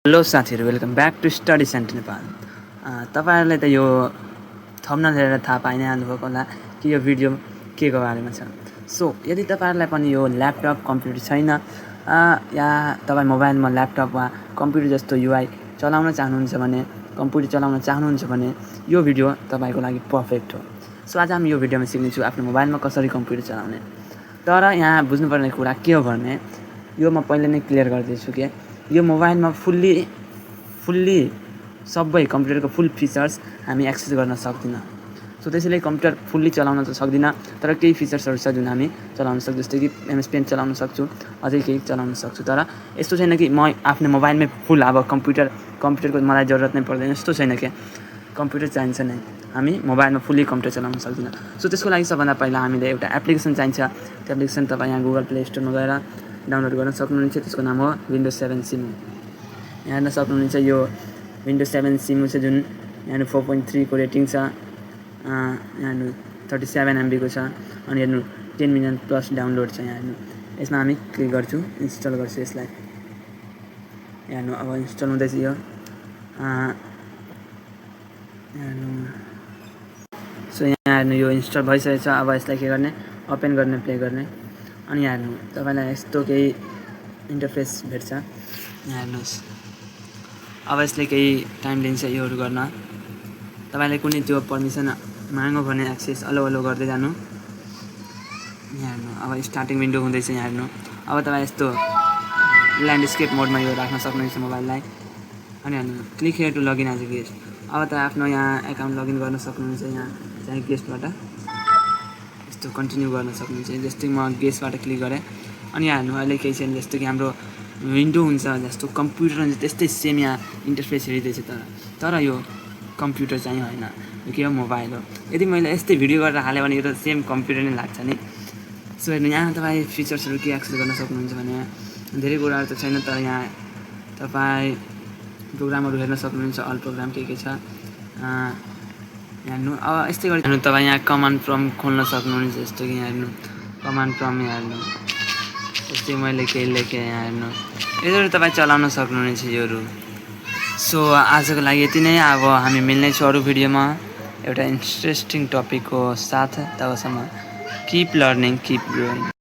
Hello साथीहरू, welcome back to study centre Nepal. तपाईँहरूले त यो थम्बनेल हेरेर थाहा पाइ नै हाल्नुभएको होला कि यो भिडियो के को बारेमा छ। सो यदि तपाईँहरूलाई पनि यो ल्यापटप कम्प्युटर छैन या तपाईँ मोबाइलमा ल्यापटप वा कम्प्युटर जस्तो युआई चलाउन चाहनुहुन्छ भने, कम्प्युटर चलाउन चाहनुहुन्छ भने यो भिडियो तपाईँको लागि पर्फेक्ट हो। सो आज हामी यो भिडियोमा सिक्नेछु आफ्नो मोबाइलमा कसरी कम्प्युटर चलाउने। तर यहाँ बुझ्नुपर्ने कुरा के हो भने यो म पहिले नै क्लियर गरिदिन्छु कि यो मोबाइलमा फुल्ली सबै कम्प्युटरको फुल फिचर्स हामी एक्सेस गर्न सक्दिनँ। सो त्यसैले कम्प्युटर फुल्ली चलाउन त सक्दिनँ, तर केही फिचर्सहरू छ जुन हामी चलाउन सक्छौँ। जस्तै कि MS पेन्ट चलाउन सक्छु, अझै केही चलाउन सक्छु। तर यस्तो छैन कि म आफ्नो मोबाइलमै फुल अब कम्प्युटरको मलाई जरुरत नै पर्दैन, यस्तो छैन कि कम्प्युटर चाहिन्छ नै, हामी मोबाइलमा फुल्ली कम्प्युटर चलाउन सक्दिनँ। सो त्यसको लागि सबभन्दा पहिला हामीले एउटा एप्लिकेसन चाहिन्छ। त्यो एप्लिकेसन तपाईँ यहाँ गुगल प्ले स्टोरमा गएर डाउनलोड गर्न सक्नुहुन्छ। त्यसको नाम हो विन्डोज 7 सिमु। यहाँ हेर्न सक्नुहुन्छ यो विन्डोज 7 सिमु छ जुन यहाँ 4.3 को रेटिङ छ। यहाँ 37 MB को छ अनि हेर्नु 10 मिलियन प्लस डाउनलोड छ। यहाँ हेर्नु यसमा हामी क्लिक गर्छु, इन्स्टल गर्छु यसलाई। हेर्नु अब इन्स्टल हुँदैछ यो। सो यहाँ हेर्नु यो इन्स्टल भइसकेको छ। अब यसलाई के गर्ने, ओपन गर्ने, प्ले गर्ने। अनि यहाँ हेर्नु तपाईँलाई यस्तो केही इन्टरफेस भेट्छ। यहाँ हेर्नुहोस्, अब यसले केही टाइम लिन्छ योहरू गर्न। तपाईँले कुनै त्यो पर्मिसन माग्नु भने एक्सेस अलो गर्दै जानु। यहाँ हेर्नु अब स्टार्टिङ विन्डो हुँदैछ। यहाँ हेर्नु अब तपाईँ यस्तो ल्यान्डस्केप मोडमा यो राख्न सक्नुहुन्छ मोबाइललाई। अनि हेर्नु click here to login as a guest. अब तपाईँ आफ्नो यहाँ एकाउन्ट लगइन गर्न सक्नुहुन्छ। यहाँ चाहिँ गेस्टबाट यस्तो कन्टिन्यू गर्न सक्नुहुन्छ। जस्तै म गेस्टबाट क्लिक गरेँ अनि यहाँ हेर्नु अहिले केही छैन। जस्तो कि हाम्रो विन्डो हुन्छ जस्तो कम्प्युटर हुन्छ त्यस्तै सेम यहाँ इन्टरफेस हेरिँदैछ। तर यो कम्प्युटर चाहिँ होइन, यो के हो, मोबाइल हो। यदि मैले यस्तै भिडियो गरेर हालेँ भने यो त सेम कम्प्युटर नै लाग्छ नि। सो हेर्नु यहाँ तपाईँ फिचर्सहरू के एक्सेस गर्न सक्नुहुन्छ भने धेरै कुराहरू त छैन, तर यहाँ तपाईँ प्रोग्रामहरू हेर्न सक्नुहुन्छ। अल प्रोग्राम के छ हेर्नु। अब यस्तै गरी हेर्नु तपाईँ यहाँ कमान्ड प्रम्प्ट खोल्न सक्नुहुन्छ। जस्तो कि यहाँ हेर्नु कमान्ड प्रम्प्ट, यहाँ हेर्नु यस्तै मैले केही लेखेँ। यहाँ हेर्नु यसरी तपाईँ चलाउन सक्नुहुनेछ योहरू। सो आजको लागि यति नै। अब हामी मिल्नेछौँ अरू भिडियोमा एउटा इन्ट्रेस्टिङ टपिकको साथ। तबसम्म किप लर्निङ, किप ग्रोइङ।